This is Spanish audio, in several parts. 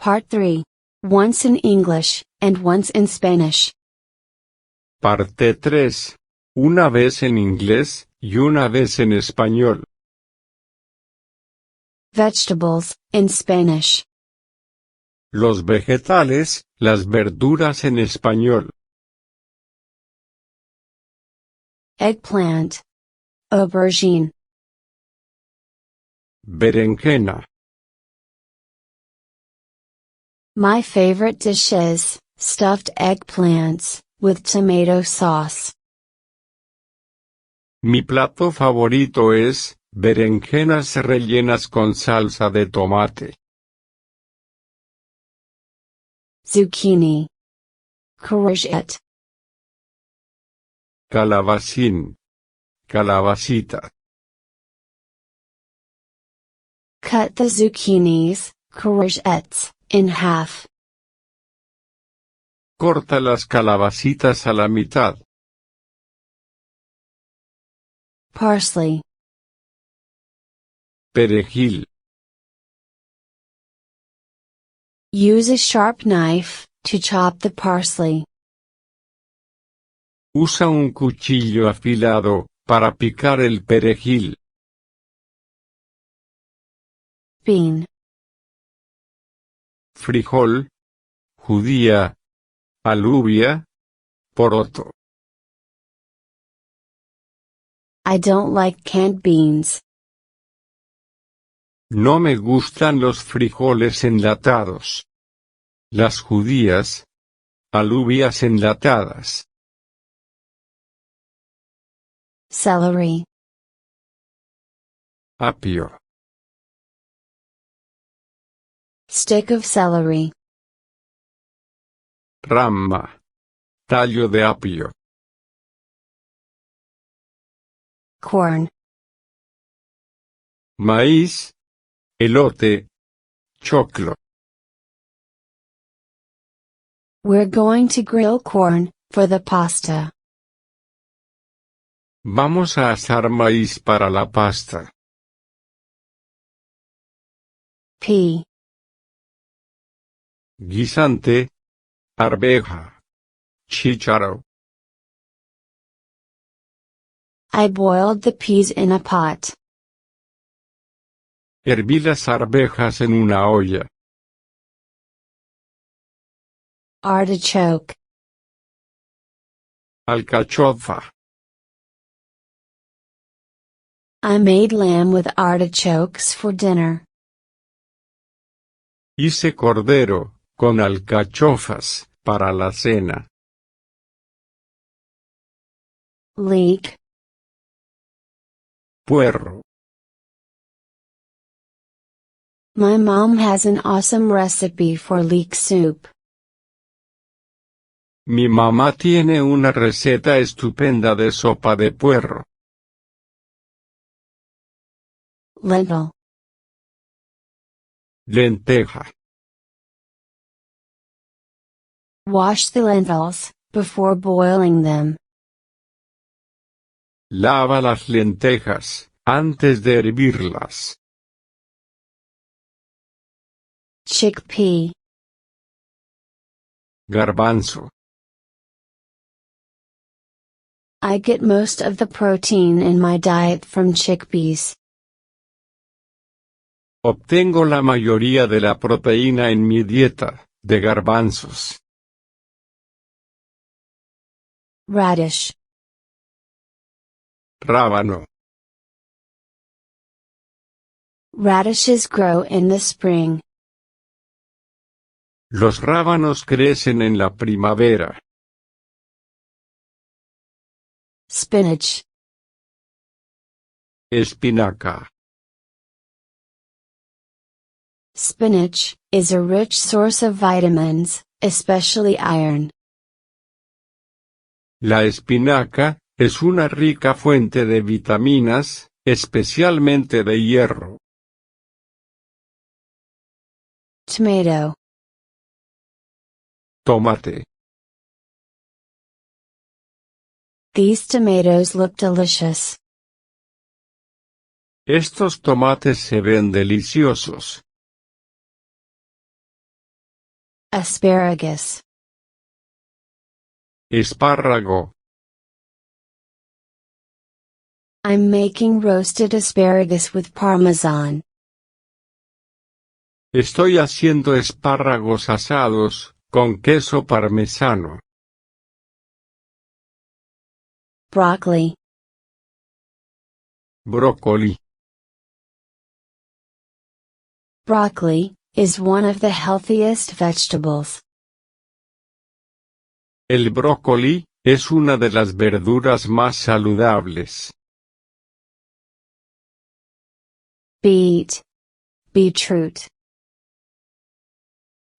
Part 3. Once in English, and once in Spanish. Parte 3. Una vez en inglés, y una vez en español. Vegetables, in Spanish. Los vegetales, las verduras en español. Eggplant. Aubergine. Berenjena. My favorite dish is stuffed eggplants, with tomato sauce. Mi plato favorito es berenjenas rellenas con salsa de tomate. Zucchini. Courgette. Calabacín. Calabacita. Cut the zucchinis, courgettes, in half. Corta las calabacitas a la mitad. Parsley. Perejil. Use a sharp knife to chop the parsley. Usa un cuchillo afilado para picar el perejil. Bean. Frijol. Judía. Alubia. Poroto. I don't like canned beans. No me gustan los frijoles enlatados. Las judías. Alubias enlatadas. Celery. Apio. Stick of celery. Rama. Tallo de apio. Corn. Maíz. Elote. Choclo. We're going to grill corn, for the pasta. Vamos a asar maíz para la pasta. Pea. Guisante. Arveja. Chícharo. I boiled the peas in a pot. Herví las arvejas en una olla. Artichoke. Alcachofa. I made lamb with artichokes for dinner. Hice cordero, con alcachofas, para la cena. Leek. Puerro. My mom has an awesome recipe for leek soup. Mi mamá tiene una receta estupenda de sopa de puerro. Lentil. Lenteja. Wash the lentils, before boiling them. Lava las lentejas, antes de hervirlas. Chickpea. Garbanzo. I get most of the protein in my diet from chickpeas. Obtengo la mayoría de la proteína en mi dieta, de garbanzos. Radish. Rábano. Radishes grow in the spring. Los rábanos crecen en la primavera. Spinach. Espinaca. Spinach is a rich source of vitamins, especially iron. La espinaca es una rica fuente de vitaminas, especialmente de hierro. Tomato. Tomate. These tomatoes look delicious. Estos tomates se ven deliciosos. Asparagus. Espárrago. I'm making roasted asparagus with parmesan. Estoy haciendo espárragos asados, con queso parmesano. Broccoli. Brócoli. Broccoli is one of the healthiest vegetables. El brócoli es una de las verduras más saludables. Beet. Beetroot.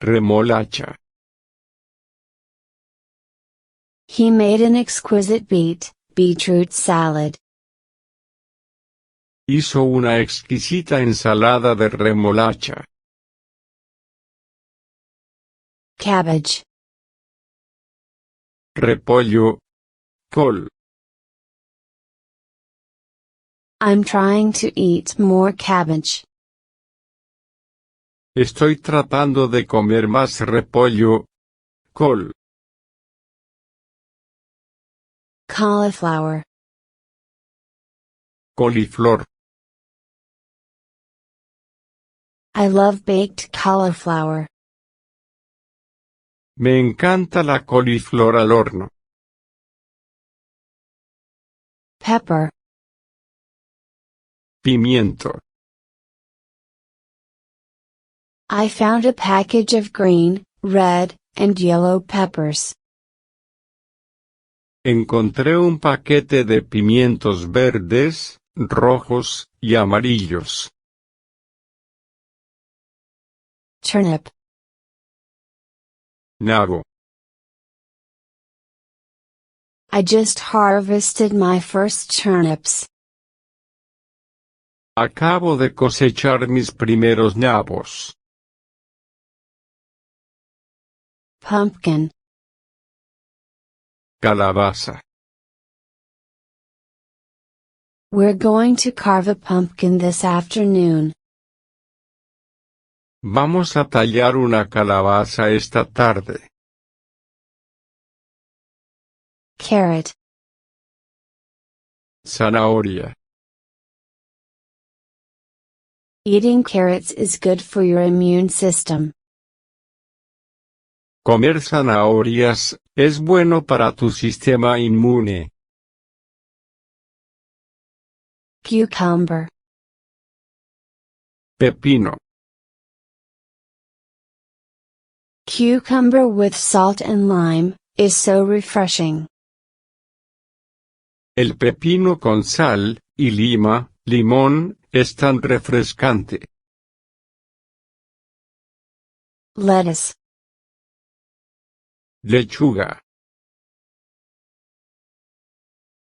Remolacha. He made an exquisite beetroot salad. Hizo una exquisita ensalada de remolacha. Cabbage. Repollo. Col. I'm trying to eat more cabbage. Estoy tratando de comer más repollo. Col. Cauliflower. Coliflor. I love baked cauliflower. Me encanta la coliflor al horno. Pepper. Pimiento. I found a package of green, red, and yellow peppers. Encontré un paquete de pimientos verdes, rojos y amarillos. Turnip. Nabo. I just harvested my first turnips. Acabo de cosechar mis primeros nabos. Pumpkin. Calabaza. We're going to carve a pumpkin this afternoon. Vamos a tallar una calabaza esta tarde. Carrot. Zanahoria. Eating carrots is good for your immune system. Comer zanahorias es bueno para tu sistema inmune. Cucumber. Pepino. Cucumber with salt and lime is so refreshing. El pepino con sal y limón, es tan refrescante. Lettuce. Lechuga.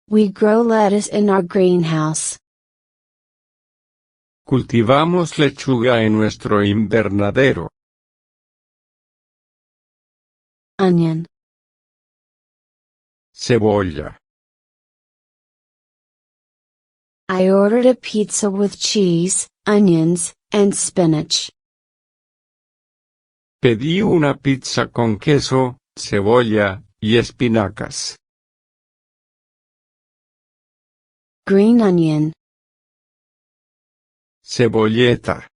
We grow lettuce in our greenhouse. Cultivamos lechuga en nuestro invernadero. Onion. Cebolla. I ordered a pizza with cheese, onions, and spinach. Pedí una pizza con queso, cebolla y espinacas. Green onion. Cebolleta.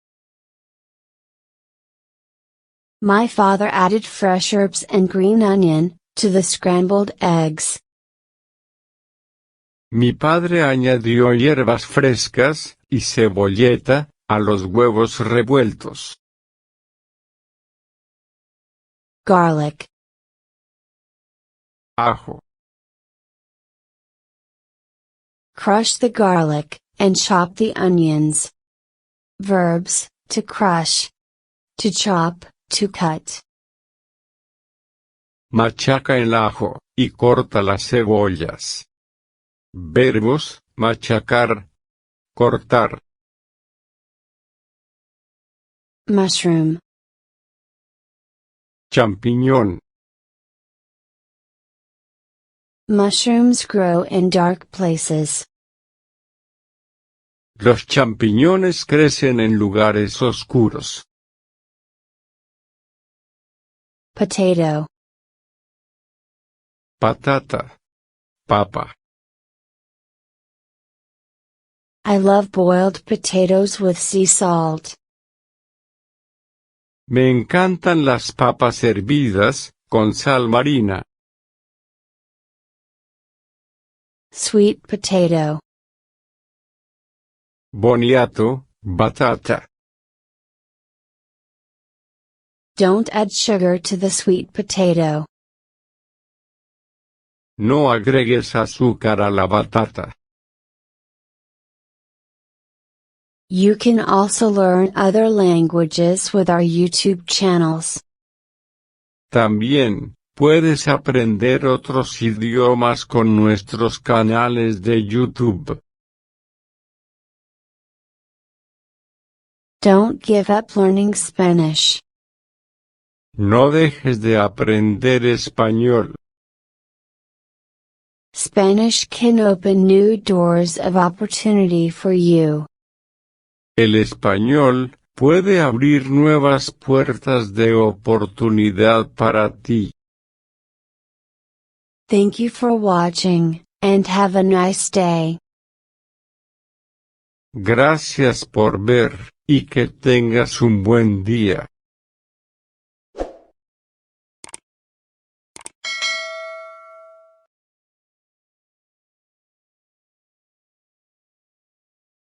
My father added fresh herbs and green onion to the scrambled eggs. Mi padre añadió hierbas frescas y cebolleta a los huevos revueltos. Garlic. Ajo. Crush the garlic, and chop the onions. Verbs, to crush. To chop, to cut. Machaca el ajo, y corta las cebollas. Verbos, machacar. Cortar. Mushroom. Champiñón. Mushrooms grow in dark places. Los champiñones crecen en lugares oscuros. Potato. Patata. Papa. I love boiled potatoes with sea salt. Me encantan las papas hervidas, con sal marina. Sweet potato. Boniato, batata. Don't add sugar to the sweet potato. No agregues azúcar a la batata. You can also learn other languages with our YouTube channels. También, puedes aprender otros idiomas con nuestros canales de YouTube. Don't give up learning Spanish. No dejes de aprender español. Spanish can open new doors of opportunity for you. El español puede abrir nuevas puertas de oportunidad para ti. Thank you for watching, and have a nice day. Gracias por ver, y que tengas un buen día.